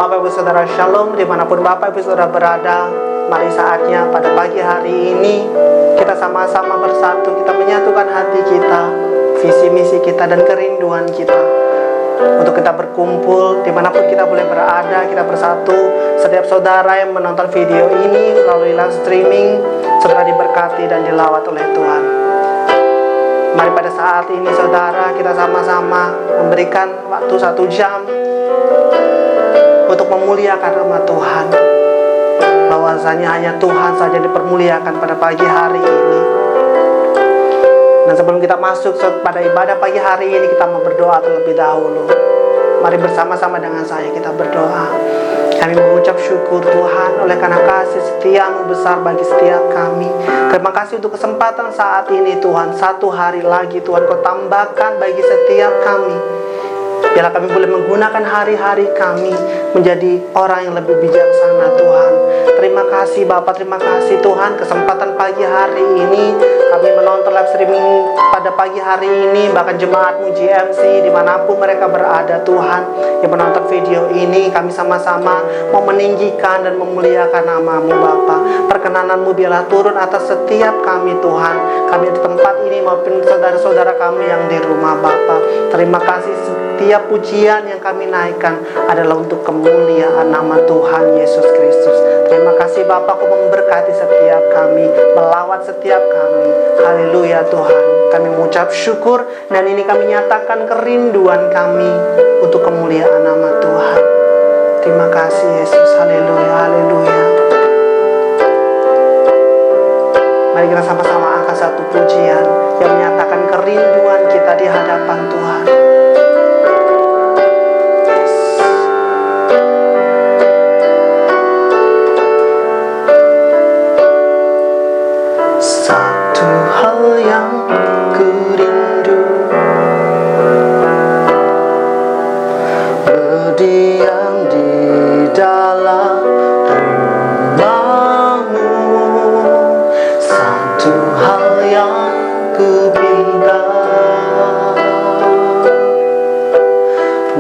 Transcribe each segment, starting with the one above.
Bapak Ibu Saudara Shalom, dimanapun Bapak Ibu Saudara berada. Mari saatnya pada pagi hari ini kita sama-sama bersatu, kita menyatukan hati kita, visi misi kita dan kerinduan kita untuk kita berkumpul dimanapun kita boleh berada. Kita bersatu. Setiap saudara yang menonton video ini melalui live streaming, saudara diberkati dan dilawat oleh Tuhan. Mari pada saat ini saudara, kita sama-sama memberikan waktu 1 jam untuk memuliakan nama Tuhan. Bahwasanya hanya Tuhan saja dipermuliakan pada pagi hari ini. Dan sebelum kita masuk pada ibadah pagi hari ini, kita mau berdoa terlebih dahulu. Mari bersama-sama dengan saya kita berdoa. Kami mengucap syukur Tuhan oleh karena kasih setia-Mu besar bagi setiap kami. Terima kasih untuk kesempatan saat ini Tuhan. 1 hari lagi Tuhan Kau tambahkan bagi setiap kami. Biarlah kami boleh menggunakan hari-hari kami menjadi orang yang lebih bijaksana Tuhan. Terima kasih Bapak, terima kasih Tuhan. Kesempatan pagi hari ini kami menonton live streaming pada pagi hari ini. Bahkan jemaat-Mu GMC dimanapun mereka berada Tuhan, yang menonton video ini, kami sama-sama mau meninggikan dan memuliakan nama-Mu Bapak. Perkenanan-Mu biarlah turun atas setiap kami Tuhan. Kami di tempat ini maupun saudara-saudara kami yang di rumah Bapak. Terima kasih, setiap pujian yang kami naikkan adalah untuk kemuliaan nama Tuhan Yesus Kristus. Terima kasih Bapak, Kau memberkati setiap kami, melawat setiap kami. Haleluya Tuhan. Kami mengucap syukur dan ini kami nyatakan kerinduan kami untuk kemuliaan nama Tuhan. Terima kasih Yesus. Haleluya, haleluya. Mari kita sama-sama angkat satu pujian yang menyatakan kerinduan kita di hadapan Tuhan. Satu hal yang ku rindu, berdiam di dalam rumah-Mu. Satu hal yang ku pinta,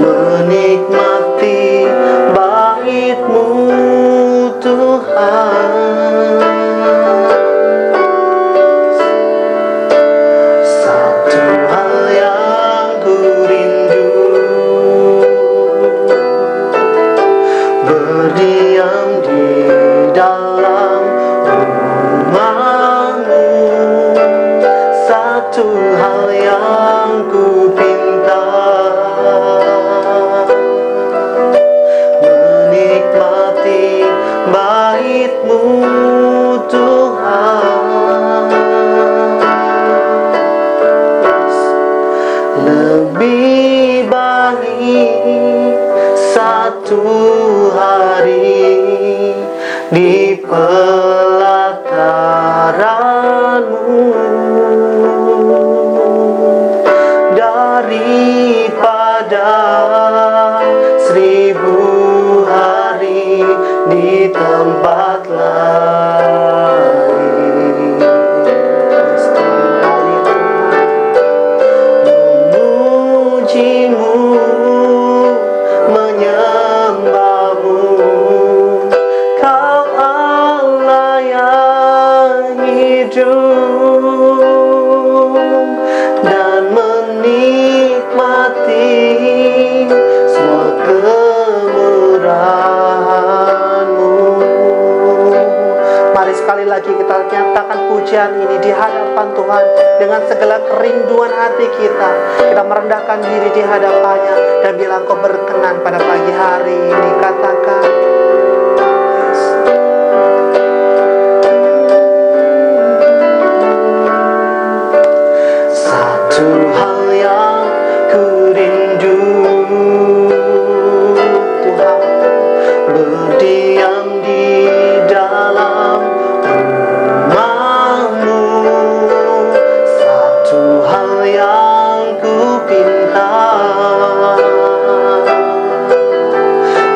menikmati bait-Mu Tuhan. Berdiam di dalam rumah-Mu. Satu hal yang ku pinta, menikmati bait-Mu Tuhan. Lebih baik satu hari di pelataran-Mu daripada 1000 hari di tempat lain. Memuji-Mu, menyembah-Mu, Kau Allah yang hidup, dan menikmati semua kemurahan-Mu. Mari sekali lagi kita nyatakan pujian ini di hadapan Tuhan dengan segala kerinduan hati kita. Kita merendahkan diri di hadapannya dan bilang Kau berkenan pada pagi hari ini. Katakan satu hal yang ku rindu Tuhan, berdiam di dalam rumah-Mu. Satu hal yang ku pinta,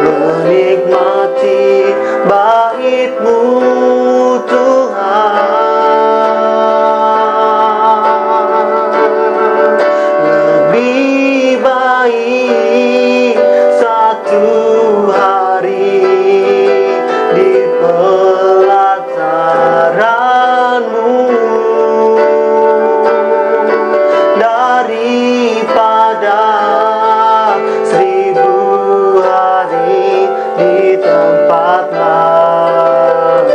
menikmati bait-Mu Tuhan. Lebih baik satu hari tempat lain.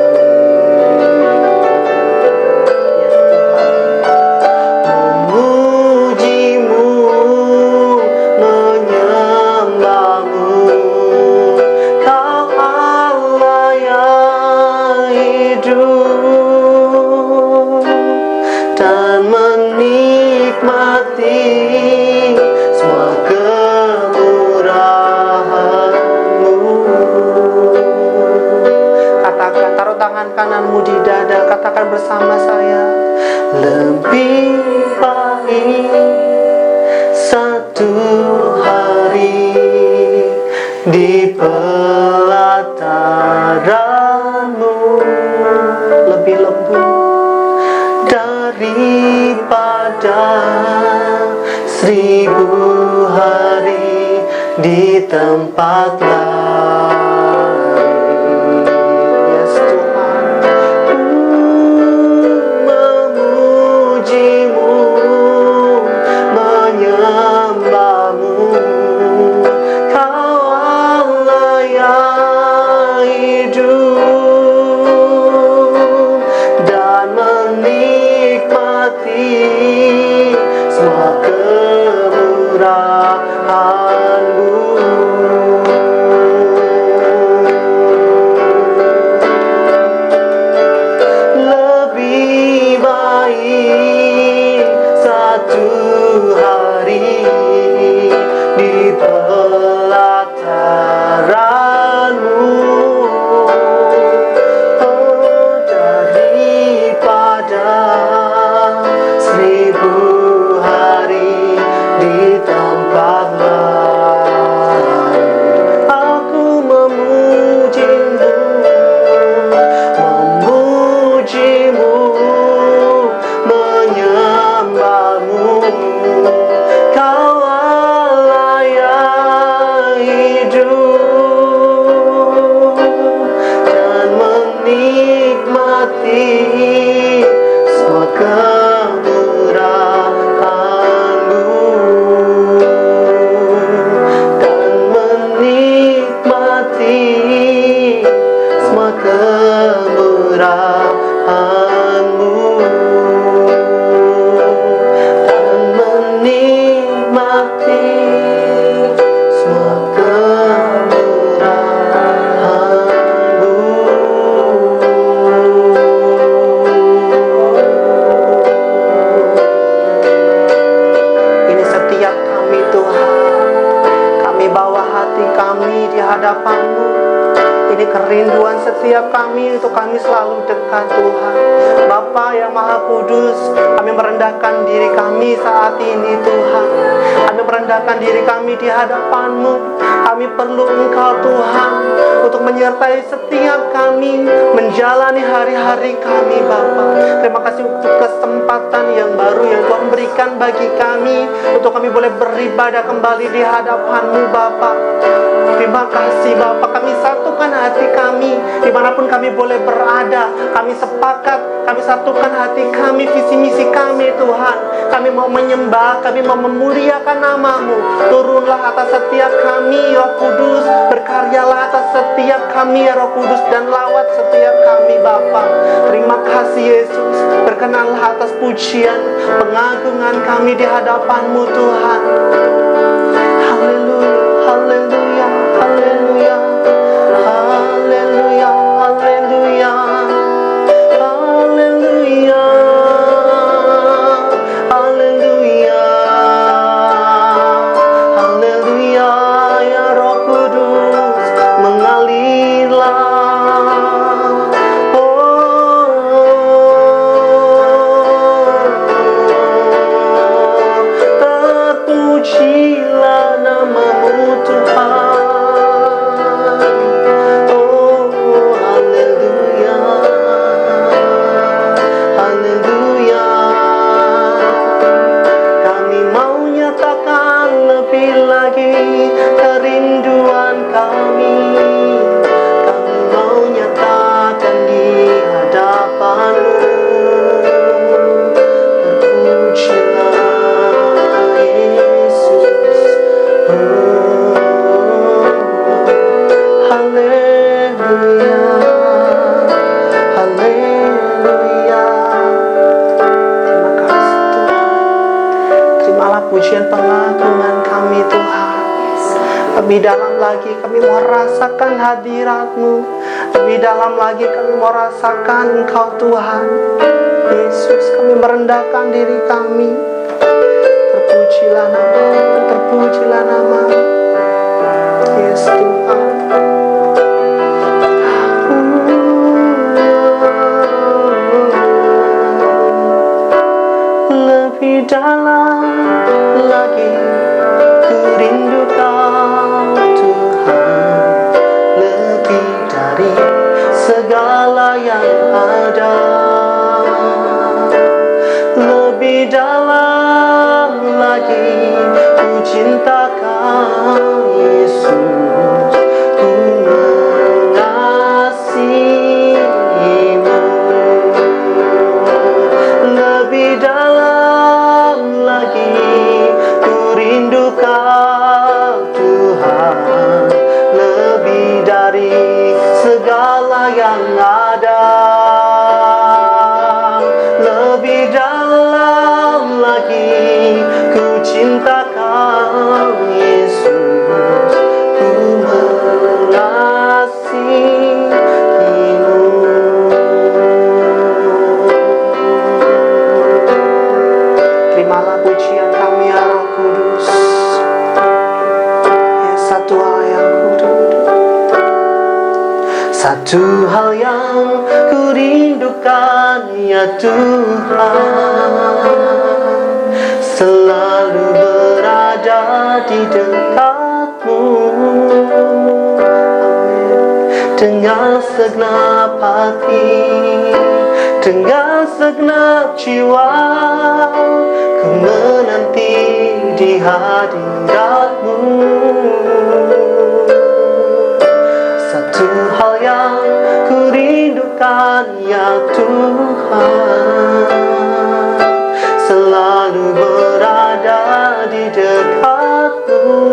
Yes Tuhan, memujimu, menyembahmu, Kau Allah yang hidup, dan menikmati semua kemurahan-Mu. Katakan, taruh tangan kananmu di dada, katakan bersama saya, lebih baik satu hari di pelataran-Mu, lebih lembut daripada 1000 hari di tempat lain. Yes Tuhan, memujimu, menyembahmu, Kau Allah yang hidup, dan menikmati semua kemurahan-Mu. Lebih baik satu hari di pelataran-Mu, oh, daripada 1000 hari di tempat lain. Aku memujimu, memujimu, menyembahmu, Kau Allah yang hidup, dan menikmati semua kemurahan-Mu, dan menikmati semua kemurahan-Mu, dan menikmati semua kemurahan-Mu. Ini setiap kami Tuhan, kami bawa hati kami di hadapan-Mu. Ini kerinduan setiap kami untuk kami selalu dekat Tuhan. Bapa yang Maha Kudus, kami merendahkan diri kami saat ini Tuhan. Kami merendahkan diri kami di hadapan-Mu. Kami perlu Engkau Tuhan untuk menyertai setiap kami menjalani hari-hari kami Bapa. Terima kasih untuk kesempatan yang baru yang Tuhan berikan bagi kami, untuk kami boleh beribadah kembali di hadapan-Mu Bapa. Terima kasih Bapa, kami satukan hati kami dimanapun kami boleh berada. Kami sepakat, kami satukan hati kami, visi misi kami Tuhan. Kami mau menyembah, kami mau memuliakan nama-Mu. Turunlah atas setiap kami Roh Kudus, berkaryalah atas setiap kami ya Roh Kudus, dan lawat setiap kami Bapa. Terima kasih Yesus, berkenanlah atas pujian, pengagungan kami di hadapan-Mu Tuhan. Haleluya, haleluya, haleluya, haleluya, haleluya, haleluya, haleluya, haleluya. Ya Roh Kudus, mengalirlah. Terpujilah nama-Mu Tuhan. Oh, haleluya, haleluya. Kami mau nyatakan lebih lagi kerinduan kami. Kami mau nyatakan di hadapan-Mu. Terpujilah Yesus. Oh, haleluya. haleluya. Terima kasih Tuhan. Terimalah pujian pengagungan kami Tuhan. Lebih dalam lagi kami mau rasakan hadirat-Mu. Lebih dalam lagi kami mau rasakan Engkau Tuhan. Yesus, kami merendahkan diri kami. Terpujilah nama-Mu, terpujilah nama-Mu. Yes Tuhan. Lebih dalam lagi ku rindu Kau Tuhan, lebih dari segala yang ada. Lebih dalam lagi ku cinta Kau Yesus, ku mengasihi-Mu. Lebih dalam lagi ku rindu Kau Tuhan, lebih dari segala yang ada. Lebih dalam lagi ku cinta Kau Yesus, ku mengasihi-Mu. Terimalah pujian kami ya Roh Kudus. Ya, satu hal yang ku rindu, satu hal yang ku rindukan ya Tuhan, selalu berada di dekat-Mu. Dengan segenap hati, dengan segenap jiwa, ku menanti di hadirat-Mu. Satu hal yang ku rindukan ya Tuhan, selalu berada di dekat-Mu.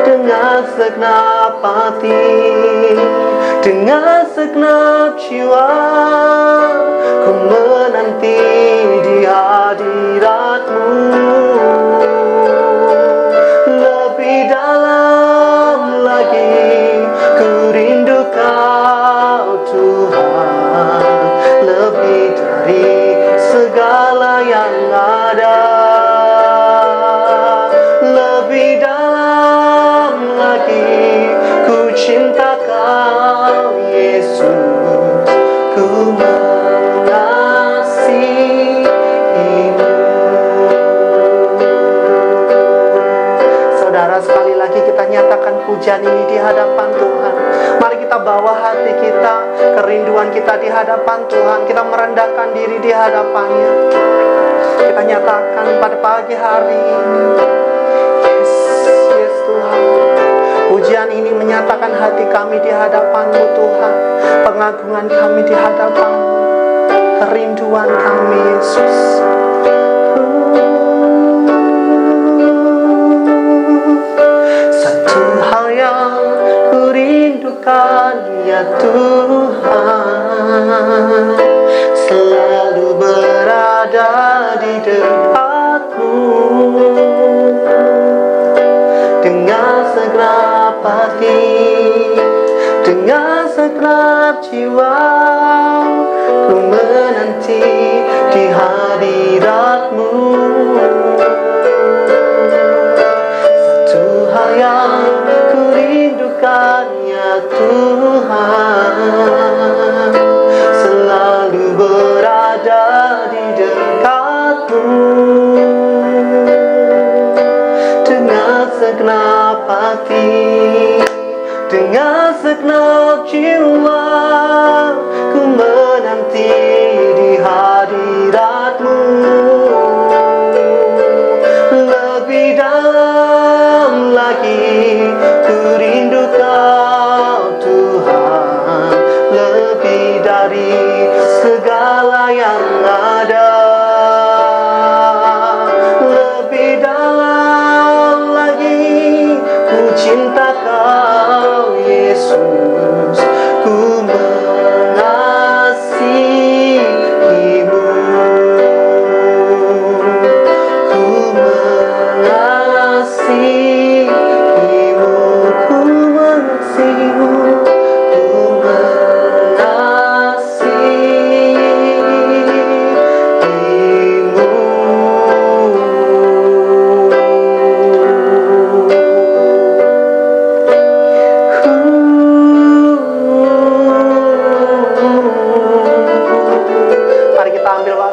Dengan segenap hati, dengan segenap jiwa, ku menanti di hadirat-Mu. Lebih dalam lagi ku rindu Kau Tuhan, lebih dari segala yang ada. Lebih dalam lagi ku cinta Kau Yesus, ku mengasihi-Mu. Saudara, sekali lagi kita nyatakan pujian ini di hadapan Tuhan. Mari kita bawa hati kita, kerinduan kita di hadapan Tuhan. Kita merendahkan diri di hadapannya. Kita nyatakan pada pagi hari ini, Yes Tuhan, pujian ini menyatakan hati kami di hadapan-Mu Tuhan, pengagungan kami di hadapan-Mu, kerinduan kami Yesus. Satu hal yang ku rindukan ya Tuhan, selalu berada di dekat-Mu. Dengan segenap hati, dengan segenap jiwa, ku menanti di hadirat-Mu. Satu hal yang ku rindukan ya Tuhan, selalu berada di dekat-Mu. Dengan segenap hati, dengan segenap jiwa, ku menanti di hadirat-Mu. Lebih dalam lagi ku rindu Kau Tuhan, lebih dari segala yang ada. Lebih dalam lagi ku cinta Kau Yesus, ku mengasihimu, ku mengasihimu, ku mengasihimu, ku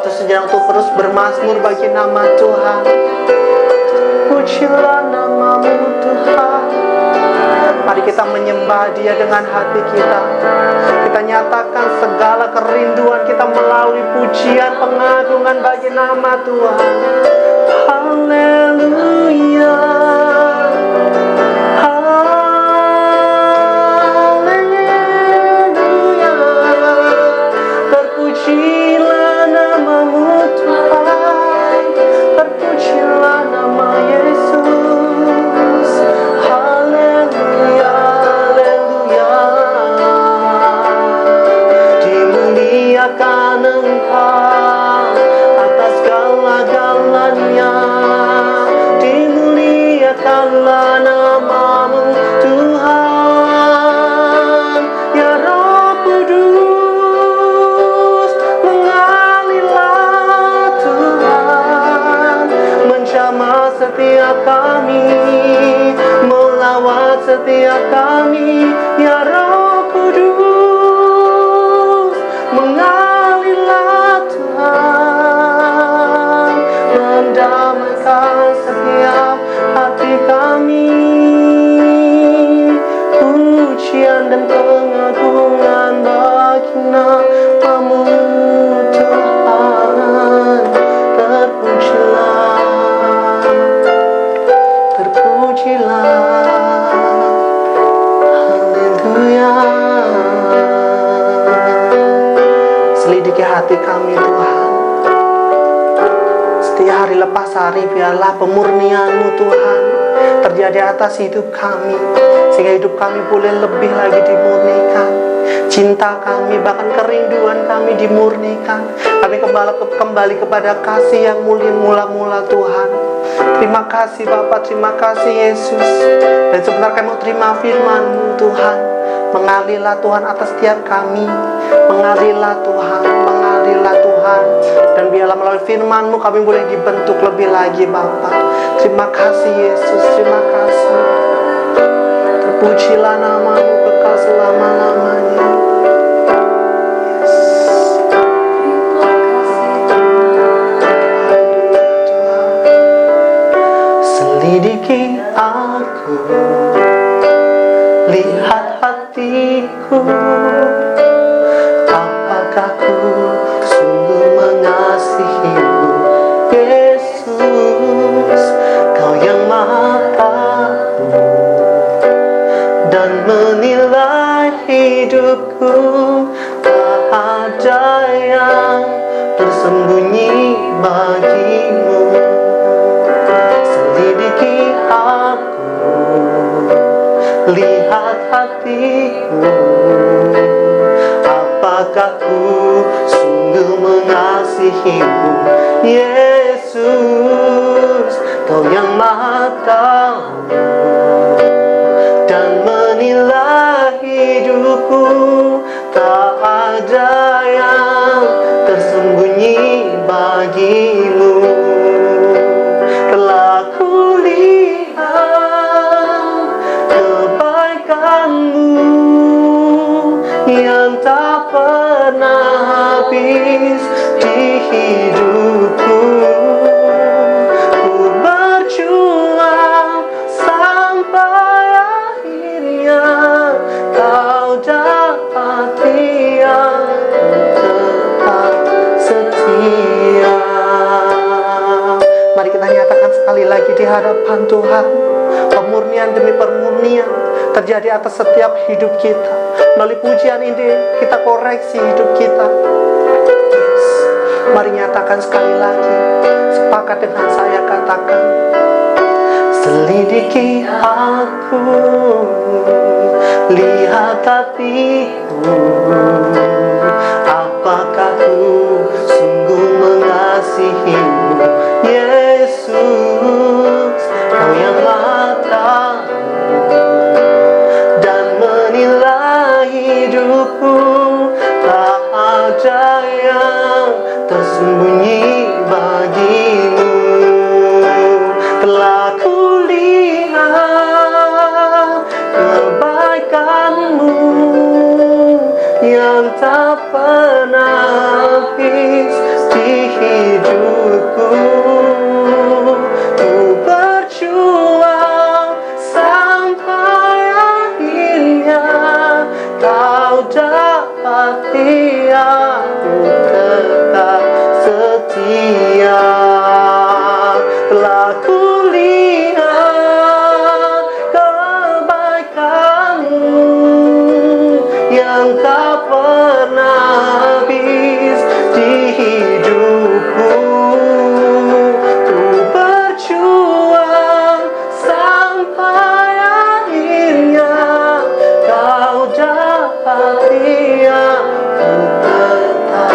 sejenak untuk terus bermazmur bagi nama Tuhan. Pujilah namamu Tuhan. Mari kita menyembah Dia dengan hati kita. Kita nyatakan segala kerinduan kita melalui pujian pengagungan bagi nama Tuhan. Haleluya. Dimuliakanlah namamu Tuhan, ya Roh Kudus, mengalirlah Tuhan, menjamah setiap kami, melawat setiap kami, ya Roh Kudus, mengalirlah Tuhan, mendamaikan setiap hati kami. Pujian dan pengagungan bagi namamu Tuhan. Terpujilah, terpujilah, haleluya. Selidiki hati kami Tuhan. Setiap hari lepas hari biarlah pemurnian-Mu Tuhan terjadi atas hidup kami, sehingga hidup kami boleh lebih lagi dimurnikan. Cinta kami, bahkan kerinduan kami dimurnikan. Kami kembali kepada kasih yang mulia mula-mula Tuhan. Terima kasih Bapa, terima kasih Yesus. Dan sebentar kami mau terima firman-Mu Tuhan. Mengalirlah Tuhan atas setiap kami. Mengalirlah Tuhan, mengalirlah Tuhan. Dan biarlah melalui firman-Mu kami boleh dibentuk lebih lagi Bapa. Terima kasih Yesus, terima kasih. Terpujilah namamu kekal selama-lamanya. Selidiki aku, lihat hatiku, apakah ku sungguh mengasihimu, Yesus, Kau yang Maha Tahu dan menilai hidupku. Tak ada yang tersembunyi bagimu. Selidiki aku, lihat hatiku, apakah ku sungguh mengasihimu, Yesus, Kau yang Maha Tahu dan menilai hidupku. Tak ada yang tersembunyi bagimu. Telah kulihat kebaikan-Mu yang tak pernah habis di hidupku. Ku berjuang sampai akhirnya Kau dapati yang tetap setia. Mari kita nyatakan sekali lagi di hadapan Tuhan. Pemurnian demi pemurnian terjadi atas setiap hidup kita. Melalui pujian ini kita koreksi hidup kita. Yes. Mari nyatakan sekali lagi. Sepakat dengan saya katakan. Selidiki aku, lihat tetapiku, apakah ku sungguh mengasihimu, Yesus? Kau yang matang dan menilai hidupku, tak ada yang tersembunyi bagimu. Telah kulihat kebaikanmu yang tak pernah habis di hidupku. Ku berjuang sampai akhirnya kau dapati aku tetap setia. Telah kulihat kebaikanmu yang tak pernah habis di hidupku. Ku berjuang sampai akhirnya kau dapati aku tetap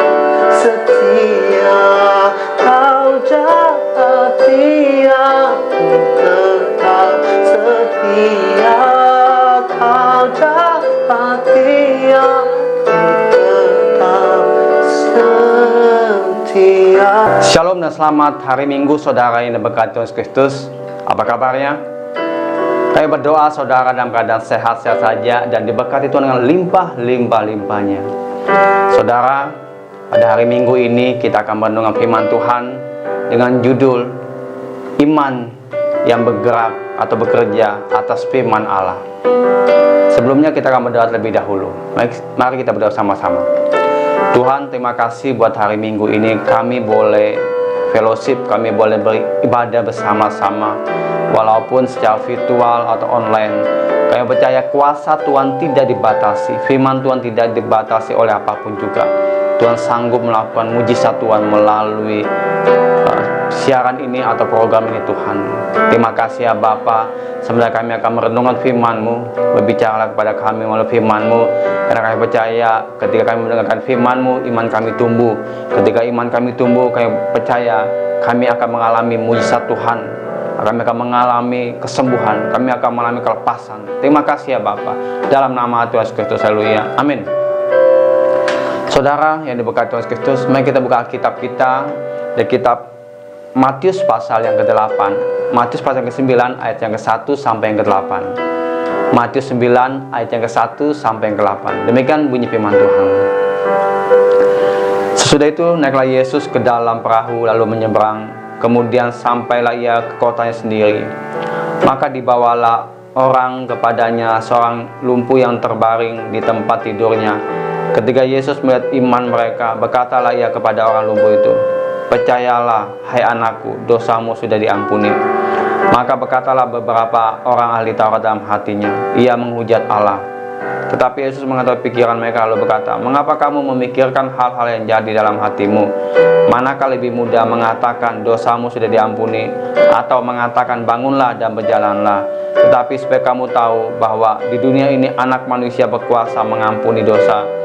setia. Kau dapati aku tetap setia. Kau dapati aku tetap setia. Shalom dan selamat hari Minggu saudara yang diberkati Tuhan Yesus Kristus. Apa kabarnya? Kami berdoa saudara dalam keadaan sehat-sehat saja dan diberkati Tuhan dengan limpah-limpah-limpahnya. Saudara, pada hari Minggu ini kita akan merenungkan firman Tuhan dengan judul Iman yang bergerak atau bekerja atas firman Allah. Sebelumnya kita akan berdoa terlebih dahulu. Mari kita berdoa sama-sama. Tuhan, terima kasih buat hari Minggu ini kami boleh fellowship, kami boleh beribadah bersama-sama walaupun secara virtual atau online. Kami percaya kuasa Tuhan tidak dibatasi, firman Tuhan tidak dibatasi oleh apapun juga. Tuhan sanggup melakukan mujizat Tuhan melalui siaran ini atau program ini Tuhan. Terima kasih ya Bapa. Sebenarnya kami akan merenungkan firman-Mu, berbicara kepada kami melalui firman-Mu, karena kami percaya ketika kami mendengarkan firman-Mu, iman kami tumbuh. Ketika iman kami tumbuh, kami percaya kami akan mengalami mujizat Tuhan, kami akan mengalami kesembuhan, kami akan mengalami kelepasan. Terima kasih ya Bapa. Dalam nama Tuhan Yesus Kristus, haleluya, amin. Saudara yang diberkati Tuhan Yesus Kristus, mari kita buka Alkitab kita dari kitab Matius pasal yang ke-8. Matius pasal yang ke-9 ayat yang ke-1 sampai yang ke-8. Matius 9 ayat yang ke-1 sampai yang ke-8. Demikian bunyi firman Tuhan. Sesudah itu naiklah Yesus ke dalam perahu lalu menyeberang. Kemudian sampailah ia ke kotanya sendiri. Maka dibawalah orang kepadanya seorang lumpuh yang terbaring di tempat tidurnya. Ketika Yesus melihat iman mereka, berkatalah ia kepada orang lumpuh itu, "Percayalah, hai anakku, dosamu sudah diampuni." Maka berkatalah beberapa orang ahli Taurat dalam hatinya, "Ia menghujat Allah." Tetapi Yesus mengetahui pikiran mereka lalu berkata, "Mengapa kamu memikirkan hal-hal yang jadi dalam hatimu? Manakah lebih mudah mengatakan dosamu sudah diampuni, atau mengatakan bangunlah dan berjalanlah? Tetapi supaya kamu tahu bahwa di dunia ini anak manusia berkuasa mengampuni dosa."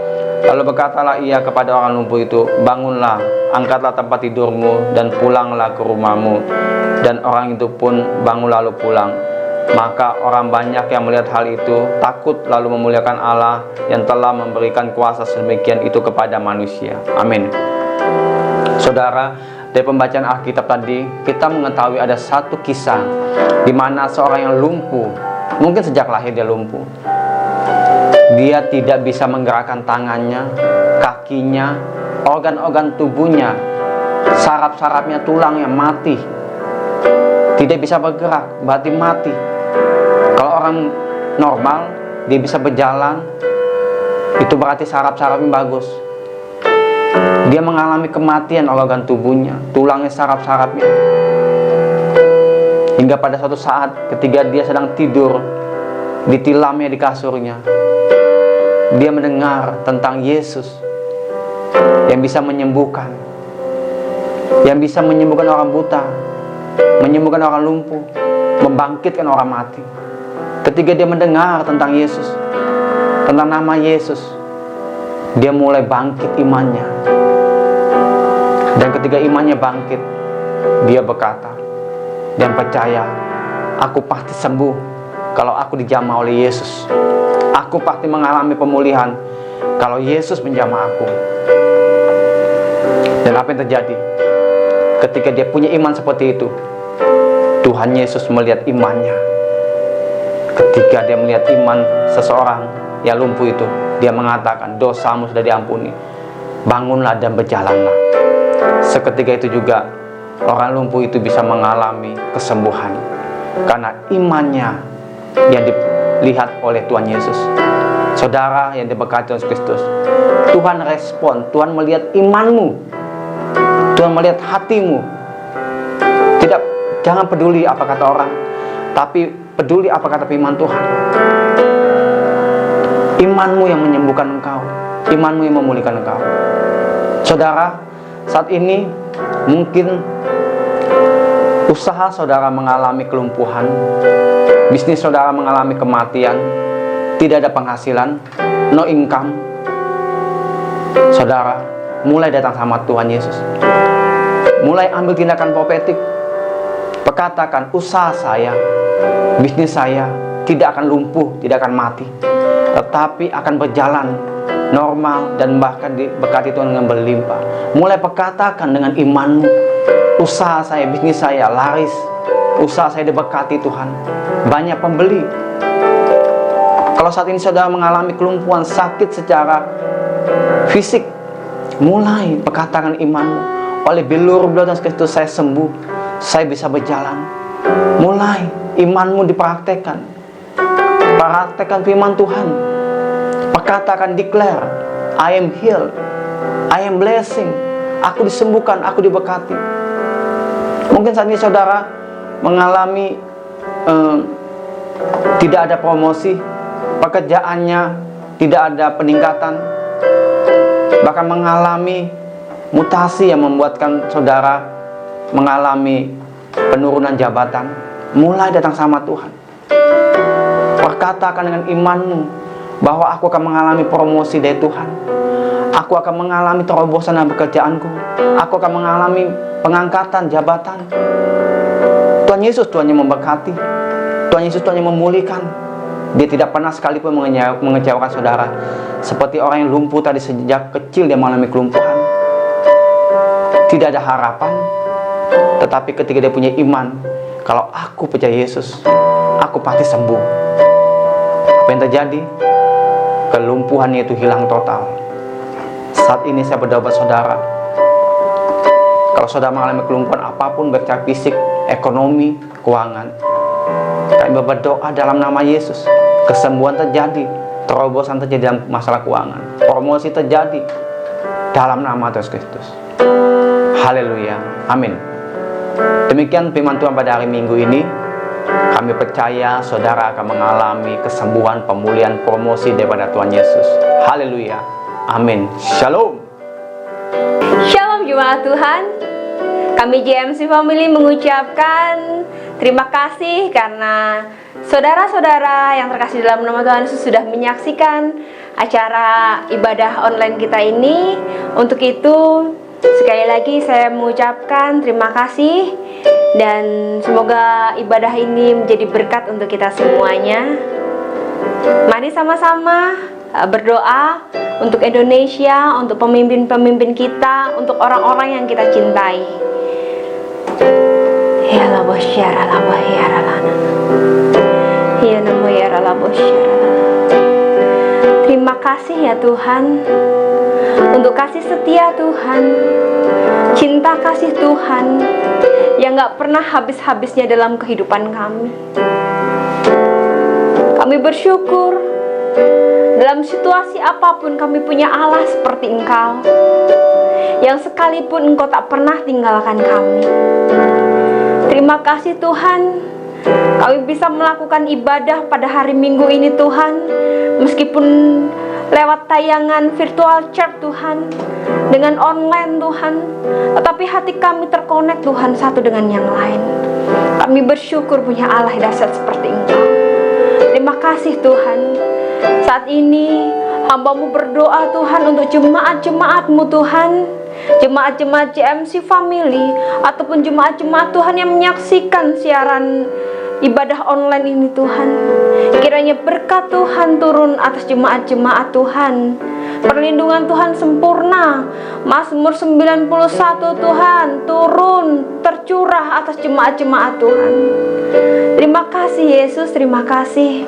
Lalu berkatalah ia kepada orang lumpuh itu, "Bangunlah, angkatlah tempat tidurmu dan pulanglah ke rumahmu." Dan orang itu pun bangun lalu pulang. Maka orang banyak yang melihat hal itu takut lalu memuliakan Allah yang telah memberikan kuasa sedemikian itu kepada manusia. Amin. Saudara, dari pembacaan Alkitab tadi kita mengetahui ada satu kisah di mana seorang yang lumpuh, mungkin sejak lahir dia lumpuh. Dia tidak bisa menggerakkan tangannya, kakinya, organ-organ tubuhnya, saraf-sarafnya, tulangnya mati. Tidak bisa bergerak, berarti mati. Kalau orang normal, dia bisa berjalan, itu berarti saraf-sarafnya bagus. Dia mengalami kematian organ tubuhnya, tulangnya, saraf-sarafnya. Hingga pada suatu saat ketika dia sedang tidur, ditilamnya di kasurnya, dia mendengar tentang Yesus yang bisa menyembuhkan, yang bisa menyembuhkan orang buta, menyembuhkan orang lumpuh, membangkitkan orang mati. Ketika dia mendengar tentang Yesus, tentang nama Yesus, dia mulai bangkit imannya. Dan ketika imannya bangkit, dia berkata dan percaya, aku pasti sembuh kalau aku dijamah oleh Yesus. Aku pasti mengalami pemulihan kalau Yesus menjamah aku. Dan apa yang terjadi? Ketika dia punya iman seperti itu, Tuhan Yesus melihat imannya. Ketika dia melihat iman seseorang yang lumpuh itu, dia mengatakan, dosamu sudah diampuni, bangunlah dan berjalanlah. Seketika itu juga orang lumpuh itu bisa mengalami kesembuhan karena imannya yang dilihat oleh Tuhan Yesus. Saudara yang diberkati Yesus Kristus, Tuhan respon, Tuhan melihat imanmu, Tuhan melihat hatimu. Jangan peduli apa kata orang, tapi peduli apa kata firman Tuhan. Imanmu yang menyembuhkan engkau, imanmu yang memulihkan engkau. Saudara, saat ini mungkin usaha saudara mengalami kelumpuhan, bisnis saudara mengalami kematian, tidak ada penghasilan, no income. Saudara, mulai datang sama Tuhan Yesus. Mulai ambil tindakan profetik. Perkatakan, usaha saya, bisnis saya tidak akan lumpuh, tidak akan mati, tetapi akan berjalan normal dan bahkan diberkati Tuhan dengan berlimpah. Mulai perkatakan dengan imanmu, usaha saya, bisnis saya laris, usaha saya diberkati Tuhan, banyak pembeli. Kalau saat ini saudara mengalami kelumpuhan, sakit secara fisik, mulai perkatakan imanmu, oleh bilur-bilur dan Kristus saya sembuh, saya bisa berjalan. Mulai imanmu dipraktekkan. Praktekkan firman Tuhan. Perkatakan, declare, I am healed, I am blessing. Aku disembuhkan, aku diberkati. Mungkin saat ini saudara mengalami tidak ada promosi, pekerjaannya tidak ada peningkatan, bahkan mengalami mutasi yang membuatkan saudara mengalami penurunan jabatan. Mulai datang sama Tuhan. Perkatakan dengan imanmu bahwa aku akan mengalami promosi dari Tuhan. Aku akan mengalami terobosan dalam pekerjaanku. Aku akan mengalami pengangkatan jabatan. Tuhan Yesus Tuhan yang memberkati. Tuhan Yesus Tuhan yang memulihkan. Dia tidak pernah sekalipun mengecewakan saudara. Seperti orang yang lumpuh tadi, sejak kecil dia mengalami kelumpuhan, tidak ada harapan. Tetapi ketika dia punya iman, kalau aku percaya Yesus, aku pasti sembuh. Apa yang terjadi? Kelumpuhannya itu hilang total. Saat ini saya berdoa buat saudara. Kalau saudara mengalami kelumpuhan apapun, baik secara fisik, ekonomi, keuangan, kami berdoa dalam nama Yesus, kesembuhan terjadi, terobosan terjadi dalam masalah keuangan, promosi terjadi dalam nama Tuhan Kristus. Haleluya, amin. Demikian firman Tuhan pada hari Minggu ini. Kami percaya saudara akan mengalami kesembuhan, pemulihan, promosi daripada Tuhan Yesus. Haleluya, amin. Shalom. Shalom jemaat Tuhan. Kami JMC Family mengucapkan terima kasih karena saudara-saudara yang terkasih dalam nama Tuhan Yesus sudah menyaksikan acara ibadah online kita ini. Untuk itu, sekali lagi saya mengucapkan terima kasih dan semoga ibadah ini menjadi berkat untuk kita semuanya. Mari sama-sama berdoa untuk Indonesia, untuk pemimpin-pemimpin kita, untuk orang-orang yang kita cintai. Ya la bosyara la bahyara lana. Ya namo ya la bosyara. Terima kasih ya Tuhan untuk kasih setia Tuhan, cinta kasih Tuhan yang gak pernah habis-habisnya dalam kehidupan kami. Kami bersyukur dalam situasi apapun kami punya Allah seperti Engkau, yang sekalipun Engkau tak pernah tinggalkan kami. Terima kasih Tuhan, kami bisa melakukan ibadah pada hari Minggu ini Tuhan, meskipun lewat tayangan virtual church Tuhan, dengan online Tuhan, tetapi hati kami terkonek Tuhan satu dengan yang lain. Kami bersyukur punya Allah dahsyat seperti Engkau. Terima kasih Tuhan. Saat Saat ini hamba-Mu berdoa Tuhan untuk jemaat-jemaat-Mu Tuhan, jemaat-jemaat JMC Family, ataupun jemaat-jemaat Tuhan yang menyaksikan siaran ibadah online ini Tuhan. Kiranya berkat Tuhan turun atas jemaat-jemaat Tuhan. Perlindungan Tuhan sempurna. Mazmur 91 Tuhan turun, tercurah atas jemaat-jemaat Tuhan. Terima kasih Yesus, terima kasih.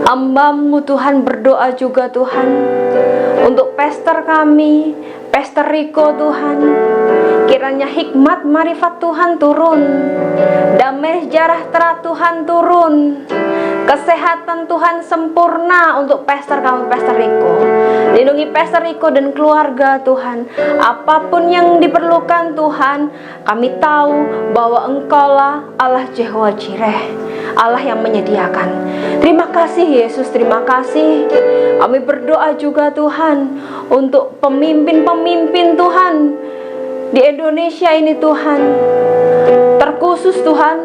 Hamba-Mu Tuhan berdoa juga Tuhan untuk pastor kami, Pastor Rico Tuhan. Kiranya hikmat marifat Tuhan turun, damai sejahtera Tuhan turun, kesehatan Tuhan sempurna untuk pastor kami, Pastor Rico. Lindungi Pastor Rico dan keluarga Tuhan. Apapun yang diperlukan Tuhan, kami tahu bahwa Engkaulah Allah Jehovah Jireh, Allah yang menyediakan. Terima kasih Yesus, terima kasih. Kami berdoa juga Tuhan untuk pemimpin-pemimpin Tuhan di Indonesia ini Tuhan. Terkhusus Tuhan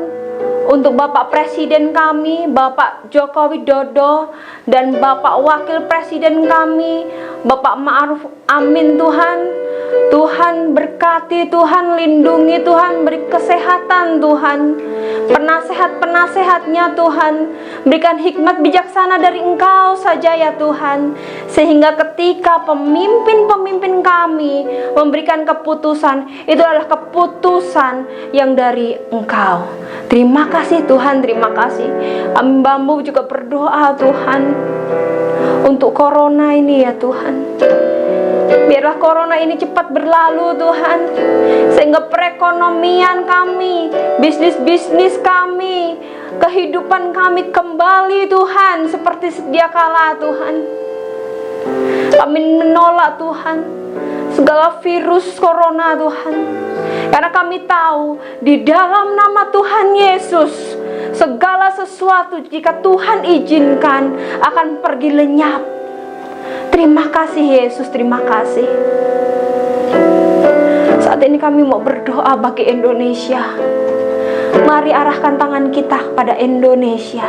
untuk Bapak Presiden kami, Bapak Joko Widodo, dan Bapak Wakil Presiden kami, Bapak Ma'ruf Amin Tuhan. Tuhan berkati, Tuhan lindungi, Tuhan beri kesehatan Tuhan. Penasehat-penasehatnya Tuhan, berikan hikmat bijaksana dari Engkau saja ya Tuhan, sehingga ketika pemimpin-pemimpin kami memberikan keputusan, itu adalah keputusan yang dari Engkau. Terima kasih Tuhan, terima kasih. Hamba-Mu juga berdoa Tuhan untuk corona ini ya Tuhan. Biarlah corona ini cepat berlalu Tuhan, sehingga perekonomian kami, bisnis-bisnis kami, kehidupan kami kembali Tuhan seperti sedia kala Tuhan. Kami menolak Tuhan segala virus corona Tuhan, karena kami tahu di dalam nama Tuhan Yesus segala sesuatu jika Tuhan izinkan akan pergi lenyap. Terima kasih Yesus, terima kasih. Saat ini kami mau berdoa bagi Indonesia. Mari arahkan tangan kita kepada Indonesia.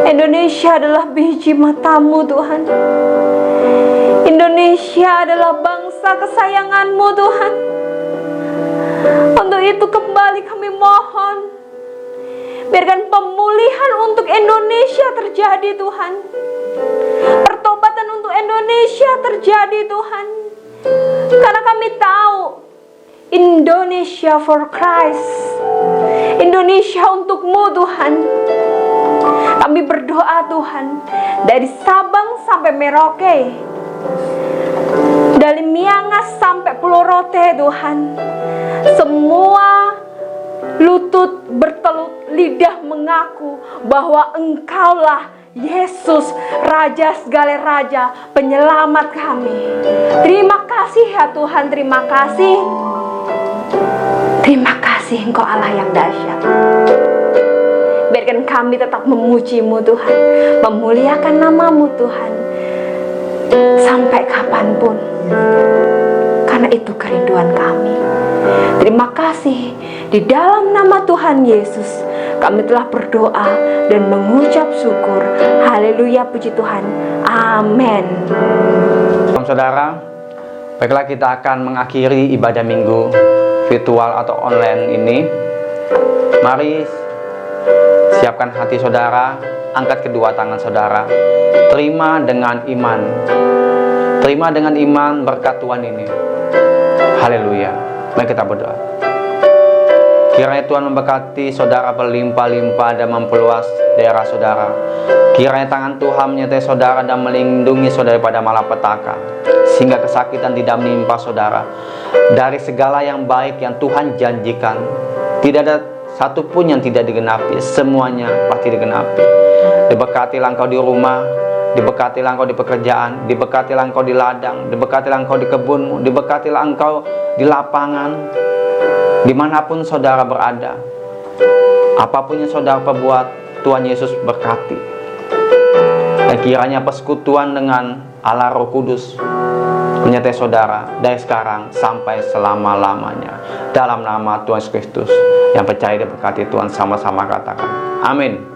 Indonesia adalah biji mata-Mu Tuhan. Indonesia adalah bangsa kesayangan-Mu Tuhan. Untuk itu kembali kami mohon, biarkan pemulihan untuk Indonesia terjadi Tuhan. Pertobatan untuk Indonesia terjadi Tuhan. Karena kami tahu Indonesia for Christ, Indonesia untuk-Mu Tuhan. Kami berdoa Tuhan, dari Sabang sampai Merauke, dari Miangas sampai Pulau Rote Tuhan, semua lutut bertelut, lidah mengaku bahwa Engkaulah Yesus, Raja segala raja, penyelamat kami. Terima kasih ya Tuhan, terima kasih. Terima kasih Engkau Allah yang dahsyat. Biarkan kami tetap memuji-Mu Tuhan, memuliakan nama-Mu Tuhan, sampai kapanpun. Karena itu kerinduan kami. Terima kasih. Di dalam nama Tuhan Yesus kami telah berdoa dan mengucap syukur. Haleluya, puji Tuhan. Amin. Saudara, baiklah kita akan mengakhiri ibadah minggu virtual atau online ini. Mari siapkan hati saudara, angkat kedua tangan saudara, terima dengan iman. Terima dengan iman berkat Tuhan ini. Haleluya. Mari kita berdoa. Kiranya Tuhan memberkati saudara berlimpah-limpah dan memperluas daerah saudara. Kiranya tangan Tuhan menyertai saudara dan melindungi saudara pada malapetaka, sehingga kesakitan tidak menimpa saudara. Dari segala yang baik yang Tuhan janjikan, tidak ada satupun yang tidak digenapi, semuanya pasti digenapi. Diberkatilah engkau di rumah, diberkatilah engkau di pekerjaan, diberkatilah engkau di ladang, diberkatilah engkau di kebunmu, diberkatilah engkau di lapangan, dimanapun saudara berada. Apapun yang saudara perbuat, Tuhan Yesus berkati. Dan kiranya persekutuan dengan Allah Roh Kudus menyertai saudara dari sekarang sampai selama-lamanya. Dalam nama Tuhan Yesus Kristus yang percaya diberkati Tuhan, sama-sama katakan amin.